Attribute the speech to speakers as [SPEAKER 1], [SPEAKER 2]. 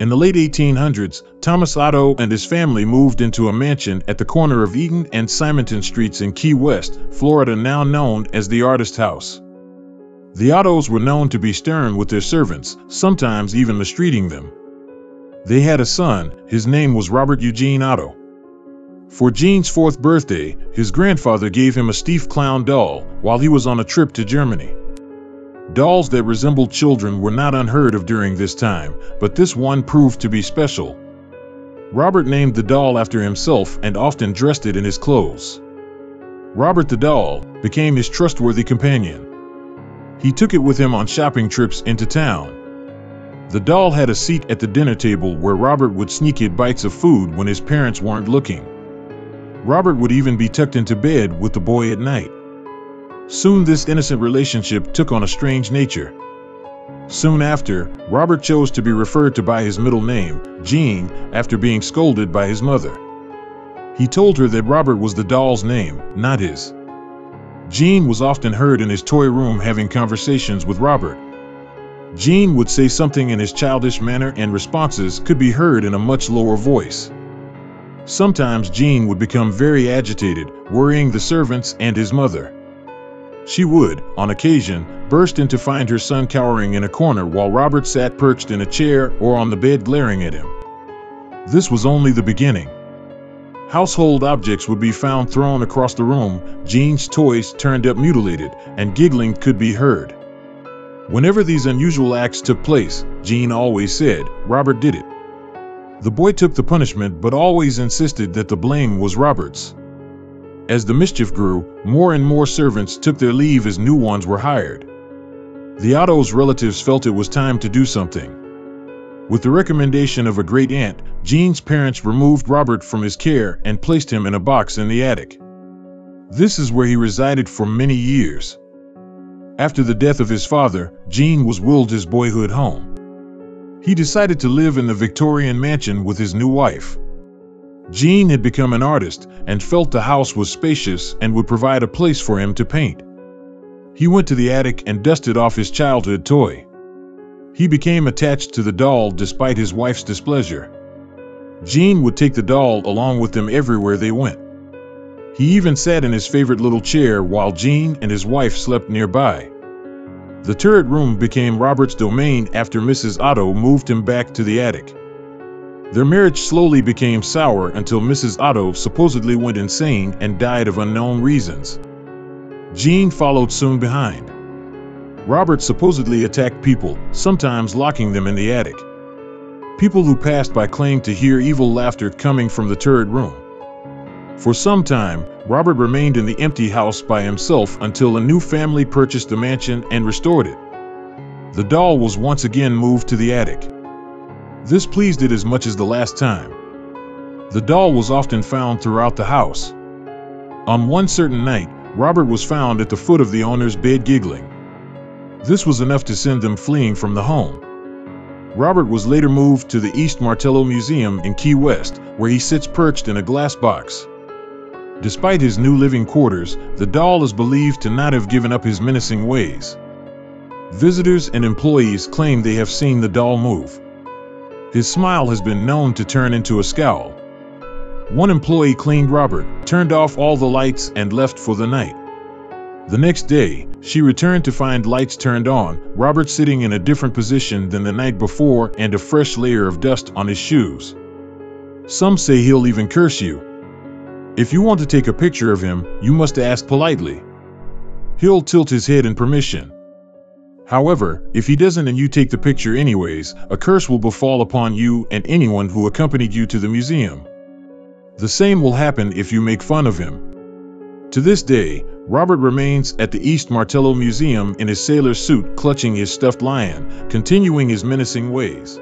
[SPEAKER 1] In the late 1800s, Thomas Otto and his family moved into a mansion at the corner of Eaton and Simonton Streets in Key West, Florida, now known as the Artist House. The Ottos were known to be stern with their servants, sometimes even mistreating them. They had a son. His name was Robert Eugene Otto. For Gene's 4th birthday, his grandfather gave him a Steve clown doll while he was on a trip to Germany. Dolls that resembled children were not unheard of during this time, but this one proved to be special. Robert named the doll after himself and often dressed it in his clothes. Robert the doll became his trustworthy companion. He took it with him on shopping trips into town. The doll had a seat at the dinner table where Robert would sneak it bites of food when his parents weren't looking. Robert would even be tucked into bed with the boy at night. Soon this innocent relationship took on a strange nature. Soon after, Robert chose to be referred to by his middle name, Gene, after being scolded by his mother. He told her that Robert was the doll's name, not his. Gene was often heard in his toy room having conversations with Robert. Gene would say something in his childish manner and responses could be heard in a much lower voice. Sometimes Gene would become very agitated, worrying the servants and his mother. She would, on occasion, burst in to find her son cowering in a corner while Robert sat perched in a chair or on the bed glaring at him. This was only the beginning. Household objects would be found thrown across the room, Gene's toys turned up mutilated, and giggling could be heard. Whenever these unusual acts took place, Gene always said, "Robert did it." The boy took the punishment but always insisted that the blame was Robert's. As the mischief grew, more and more servants took their leave as new ones were hired. The Otto's relatives felt it was time to do something. With the recommendation of a great aunt, Gene's parents removed Robert from his care and placed him in a box in the attic. This is where he resided for many years. After the death of his father, Gene was willed his boyhood home. He decided to live in the Victorian mansion with his new wife. Gene had become an artist and felt the house was spacious and would provide a place for him to paint. He went to the attic and dusted off his childhood toy. He became attached to the doll despite his wife's displeasure. Gene would take the doll along with them everywhere they went. He even sat in his favorite little chair while Gene and his wife slept nearby. The turret room became Robert's domain after Mrs. Otto moved him back to the attic. Their marriage slowly became sour until Mrs. Otto supposedly went insane and died of unknown reasons. Gene followed soon behind. Robert supposedly attacked people, sometimes locking them in the attic. People who passed by claimed to hear evil laughter coming from the turret room. For some time, Robert remained in the empty house by himself until a new family purchased the mansion and restored it. The doll was once again moved to the attic. This pleased it as much as the last time. The doll was often found throughout the house. On one certain night, Robert was found at the foot of the owner's bed giggling. This was enough to send them fleeing from the home. Robert was later moved to the East Martello Museum in Key West, where he sits perched in a glass box. Despite his new living quarters, the doll is believed to not have given up his menacing ways. Visitors and employees claim they have seen the doll move. His smile has been known to turn into a scowl. One employee cleaned Robert, turned off all the lights, and left for the night. The next day, she returned to find lights turned on, Robert sitting in a different position than the night before, and a fresh layer of dust on his shoes. Some say he'll even curse you. If you want to take a picture of him, you must ask politely. He'll tilt his head in permission. However, if he doesn't and you take the picture anyways, a curse will befall upon you and anyone who accompanied you to the museum. The same will happen if you make fun of him. To this day, Robert remains at the East Martello Museum in his sailor suit clutching his stuffed lion, continuing his menacing ways.